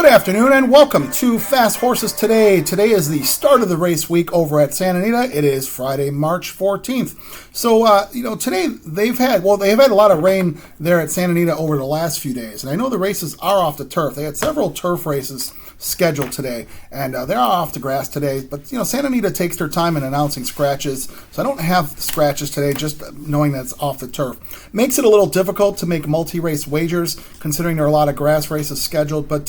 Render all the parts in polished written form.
Good afternoon and welcome to Fast Horses Today. Today is the start of the race week over at Santa Anita. It is Friday, March 14th. So, today they've had a lot of rain there at Santa Anita over the last few days. And I know the races are off the turf. They had several turf races scheduled today, and they're off the grass today. But, Santa Anita takes their time in announcing scratches. So I don't have scratches today, just knowing that it's off the turf. Makes it a little difficult to make multi-race wagers, considering there are a lot of grass races scheduled. But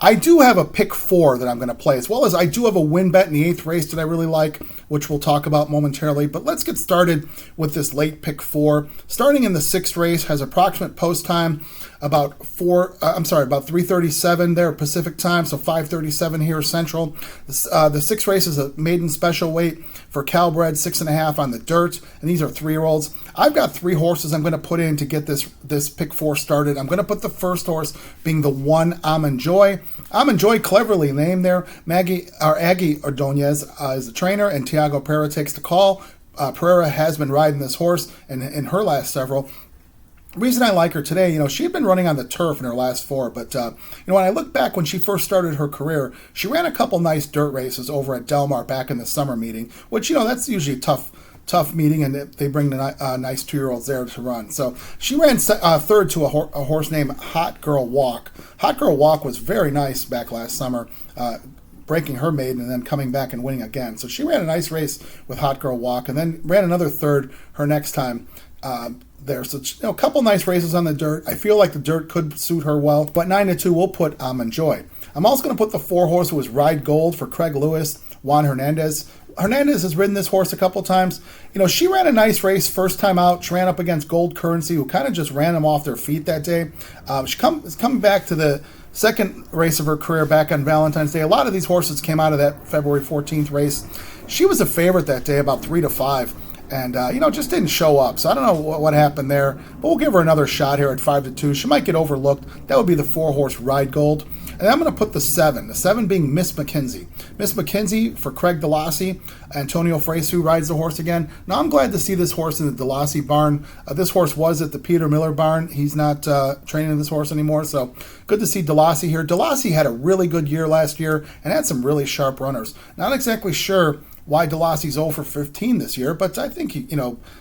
I do have a pick 4 that I'm going to play, as well as I do have a win bet in the 8th race that I really like, which we'll talk about momentarily. But let's get started with this late pick 4. Starting in the 6th race, has approximate post time about 3:37 there Pacific time, so 5:37 here Central. The 6th race is a maiden special weight for Calbred, 6.5 on the dirt, and these are 3-year-olds. I've got 3 horses I'm going to put in to get this pick 4 started. I'm going to put the first horse being the 1 Almond Joy. Almond Joy, cleverly named there. Aggie Ordonez is the trainer, and Tiago Pereira takes the call. Pereira has been riding this horse in her last several. The reason I like her today, she had been running on the turf in her last 4, but, when I look back when she first started her career, she ran a couple nice dirt races over at Del Mar back in the summer meeting, which, that's usually a tough meeting, and they bring the nice 2-year-olds there to run. So she ran third to a horse named Hot Girl Walk. Hot Girl Walk was very nice back last summer, breaking her maiden and then coming back and winning again. So she ran a nice race with Hot Girl Walk, and then ran another third her next time there. So, a couple nice races on the dirt. I feel like the dirt could suit her well, but 9-2, we'll put Almond Joy. I'm also going to put the 4 horse who was Ride Gold for Craig Lewis, Juan Hernandez. Hernandez has ridden this horse a couple times. She ran a nice race first time out. She ran up against Gold Currency, who kind of just ran them off their feet that day. Is coming back to the second race of her career back on Valentine's Day. A lot of these horses came out of that February 14th race. She was a favorite that day, about 3-5. And, just didn't show up. So I don't know what happened there. But we'll give her another shot here at 5-2. She might get overlooked. That would be the 4 horse Ride Gold. And I'm going to put the 7. The 7 being Miss McKenzie. Miss McKenzie for Craig DeLassy. Antonio Fresu rides the horse again. Now I'm glad to see this horse in the DeLassy barn. This horse was at the Peter Miller barn. He's not training this horse anymore. So good to see DeLassy here. DeLassy had a really good year last year and had some really sharp runners. Not exactly sure why DeLassy's 0 for 15 this year, but I think,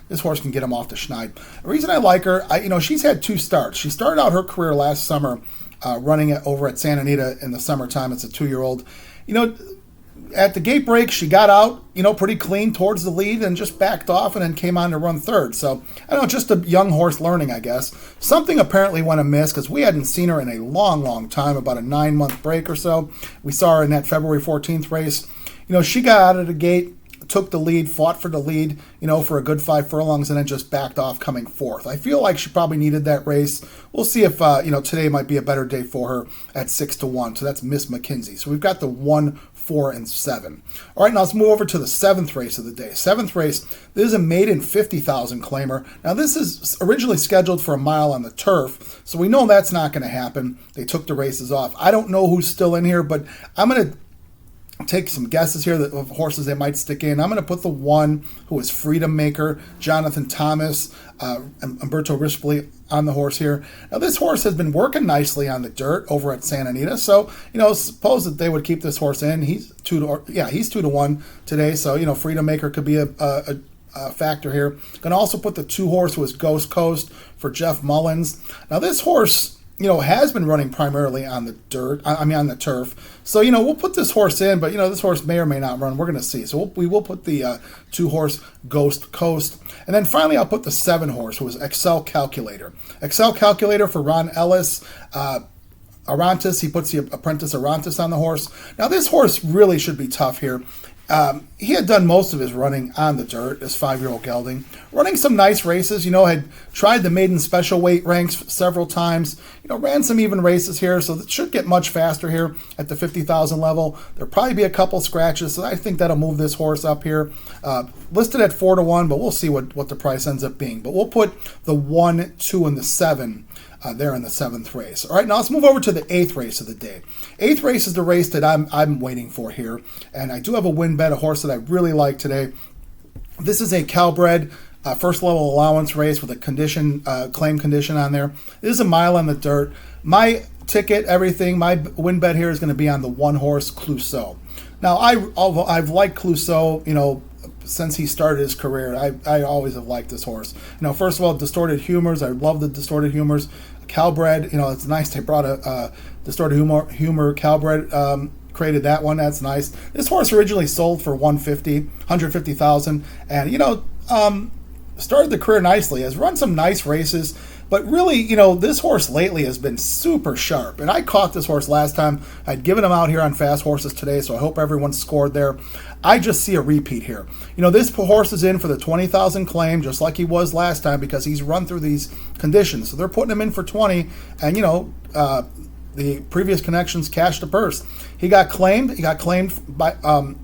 this horse can get him off the schneid. The reason I like her, she's had 2 starts. She started out her career last summer running over at Santa Anita in the summertime. It's a 2-year-old. At the gate break, she got out, pretty clean towards the lead and just backed off and then came on to run third. So, I don't know, just a young horse learning, I guess. Something apparently went amiss because we hadn't seen her in a long, long time, about a 9-month break or so. We saw her in that February 14th race. She got out of the gate, took the lead, fought for the lead, for a good 5 furlongs, and then just backed off coming 4th. I feel like she probably needed that race. We'll see if, today might be a better day for her at 6-1. So that's Miss McKenzie. So we've got the 1, 4, and 7. All right, now let's move over to the 7th race of the day. 7th race, this is a maiden 50,000 claimer. Now this is originally scheduled for a mile on the turf, so we know that's not going to happen. They took the races off. I don't know who's still in here, but I'm going to take some guesses here of horses they might stick in. I'm going to put the 1 who is Freedom Maker, Jonathan Thomas, Umberto Rispoli on the horse here. Now this horse has been working nicely on the dirt over at Santa Anita, so suppose that they would keep this horse in. He's 2-1 today, so Freedom Maker could be a factor here. Going to also put the 2 horse who is Ghost Coast for Jeff Mullins. Now this horse has been running primarily on the on the turf. So, we'll put this horse in, but, this horse may or may not run. We're going to see. So we will put the 2 horse Ghost Coast. And then finally, I'll put the 7 horse, who is Excel Calculator. Excel Calculator for Ron Ellis. Arantes, he puts the apprentice Arantes on the horse. Now, this horse really should be tough here. He had done most of his running on the dirt, this 5-year-old gelding. Running some nice races, had tried the maiden special weight ranks several times, ran some even races here, so it should get much faster here at the 50,000 level. There'll probably be a couple scratches, so I think that'll move this horse up here. Listed at 4-1, but we'll see what the price ends up being. But we'll put the 1, 2, and the 7 there in the 7th race. All right, now let's move over to the 8th race of the day. 8th race is the race that I'm waiting for here, and I do have a win bet, a horse that I really like today. This is a Calbred first level allowance race with a claim condition on there. This is a mile on the dirt. My ticket, everything, my win bet here is going to be on the one horse Clouseau. Now, I've liked Clouseau, since he started his career. I always have liked this horse. First of all, distorted humors. I love the distorted humors. Calbred, it's nice they brought a distorted humor Calbred, created that one. That's nice. This horse originally sold for $150,000, and started the career nicely. Has run some nice races, but really, this horse lately has been super sharp. And I caught this horse last time. I'd given him out here on Fast Horses today, so I hope everyone scored there. I just see a repeat here. This horse is in for the 20,000 claim, just like he was last time, because he's run through these conditions. So they're putting him in for 20, and the previous connections cashed the purse. He got claimed. He got claimed by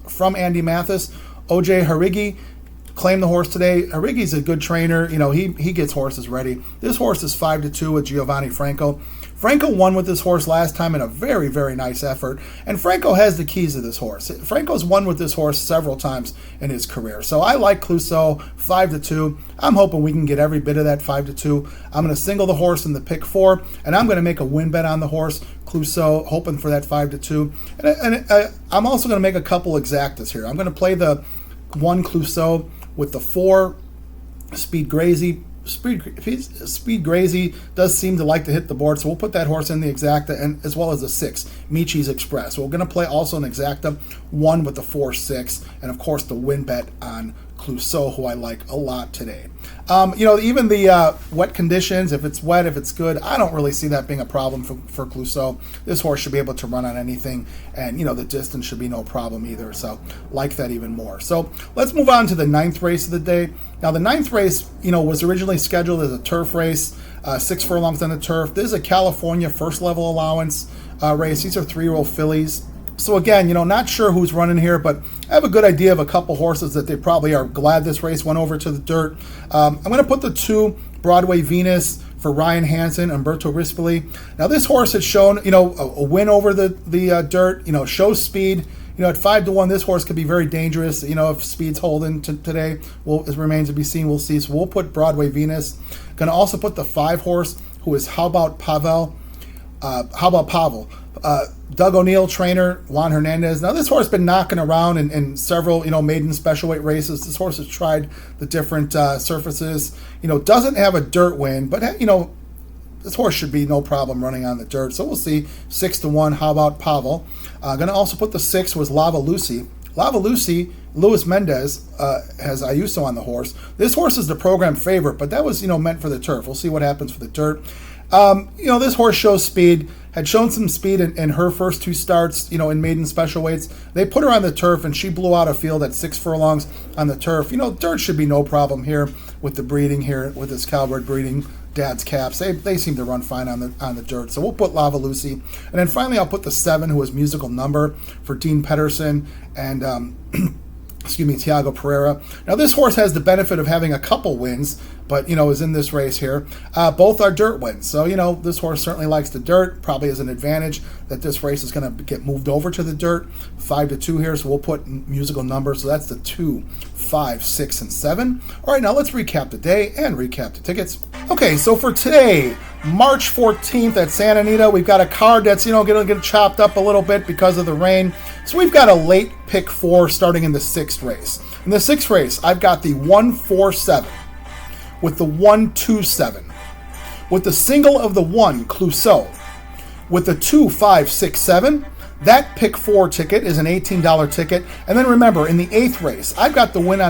from Andy Mathis. OJ Harigi claimed the horse today. Harigi's a good trainer. He gets horses ready. This horse is 5-2 with Giovanni Franco. Franco won with this horse last time in a very, very nice effort, and Franco has the keys to this horse. Franco's won with this horse several times in his career. So I like Clouseau, 5-2. I'm hoping we can get every bit of that 5-2. I'm going to single the horse in the pick 4, and I'm going to make a win bet on the horse Clouseau, hoping for that 5-2. And I'm also going to make a couple exactas here. I'm going to play the 1 Clouseau with the 4 Speed Grazie. Speed Grazie does seem to like to hit the board, so we'll put that horse in the exacta, and as well as the 6 Michi's Express. We're going to play also an exacta 1 with the 4-6, and of course the win bet on Clouseau, who I like a lot today. Even the wet conditions, if it's wet, if it's good, I don't really see that being a problem for Clouseau. This horse should be able to run on anything, and the distance should be no problem either, so like that even more. So let's move on to the 9th race of the day. Now the 9th race, was originally scheduled as a turf race, 6 furlongs on the turf. This is a California first level allowance race. These are 3-year-old fillies. So again, not sure who's running here, but I have a good idea of a couple horses that they probably are glad this race went over to the dirt. I'm going to put the 2 Broadway Venus for Ryan Hansen, Umberto Rispoli. Now this horse has shown, a win over the dirt, shows speed. At 5-1, this horse could be very dangerous. If speed's holding today, it remains to be seen. We'll see. So we'll put Broadway Venus. Going to also put the 5 horse, who is How About Pavel? Doug O'Neill trainer, Juan Hernandez. Now this horse has been knocking around in several, maiden special weight races. This horse has tried the different surfaces. Doesn't have a dirt win, but this horse should be no problem running on the dirt. So we'll see. 6-1. How about Pavel? Going to also put the 6 was Lava Lucy. Lava Lucy, Luis Mendez has Ayuso on the horse. This horse is the program favorite, but that was meant for the turf. We'll see what happens for the dirt. This horse shows speed. Had shown some speed in her first 2 starts, in maiden special weights. They put her on the turf, and she blew out a field at 6 furlongs on the turf. Dirt should be no problem here with the breeding here, with this Calbred breeding, dad's caps. They seem to run fine on the dirt. So we'll put Lava Lucy. And then finally, I'll put the 7, who is Musical Number, for Dean Pedersen and Tiago Pereira. Now this horse has the benefit of having a couple wins, but is in this race here. Both are dirt wins, so this horse certainly likes the dirt. Probably has an advantage that this race is going to get moved over to the dirt. 5-2 here, so we'll put Musical Number. So that's the 2, 5, 6, and 7. All right, now let's recap the day and recap the tickets. Okay, so for today, March 14th at Santa Anita, we've got a card that's going to get chopped up a little bit because of the rain. So we've got a late pick 4 starting in the 6th race. In the 6th race, I've got the 1-4-7 with the 1-2-7, with the single of the 1 Clouseau, with the 2-5-6-7. That pick 4 ticket is an $18 ticket. And then remember, in the 8th race, I've got the win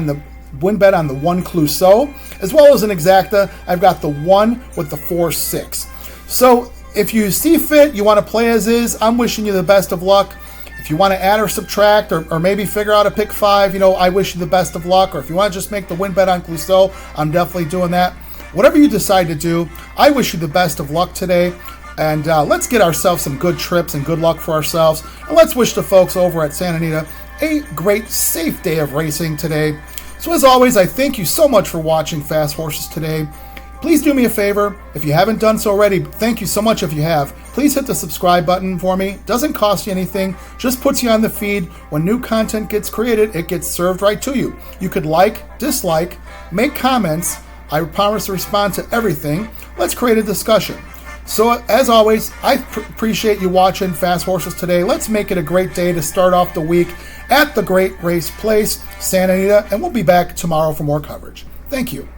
bet on the 1 Clouseau, as well as an exacta. I've got the 1 with the 4-6. So if you see fit, you want to play as is, I'm wishing you the best of luck. If you want to add or subtract or maybe figure out a pick 5, I wish you the best of luck. Or if you want to just make the win bet on Clouseau, I'm definitely doing that. Whatever you decide to do, I wish you the best of luck today. And let's get ourselves some good trips and good luck for ourselves. And let's wish the folks over at Santa Anita a great, safe day of racing today. So as always, I thank you so much for watching Fast Horses today. Please do me a favor. If you haven't done so already, thank you so much if you have. Please hit the subscribe button for me. Doesn't cost you anything. Just puts you on the feed. When new content gets created, it gets served right to you. You could like, dislike, make comments. I promise to respond to everything. Let's create a discussion. So as always, I appreciate you watching Fast Horses today. Let's make it a great day to start off the week at the Great Race Place, Santa Anita, and we'll be back tomorrow for more coverage. Thank you.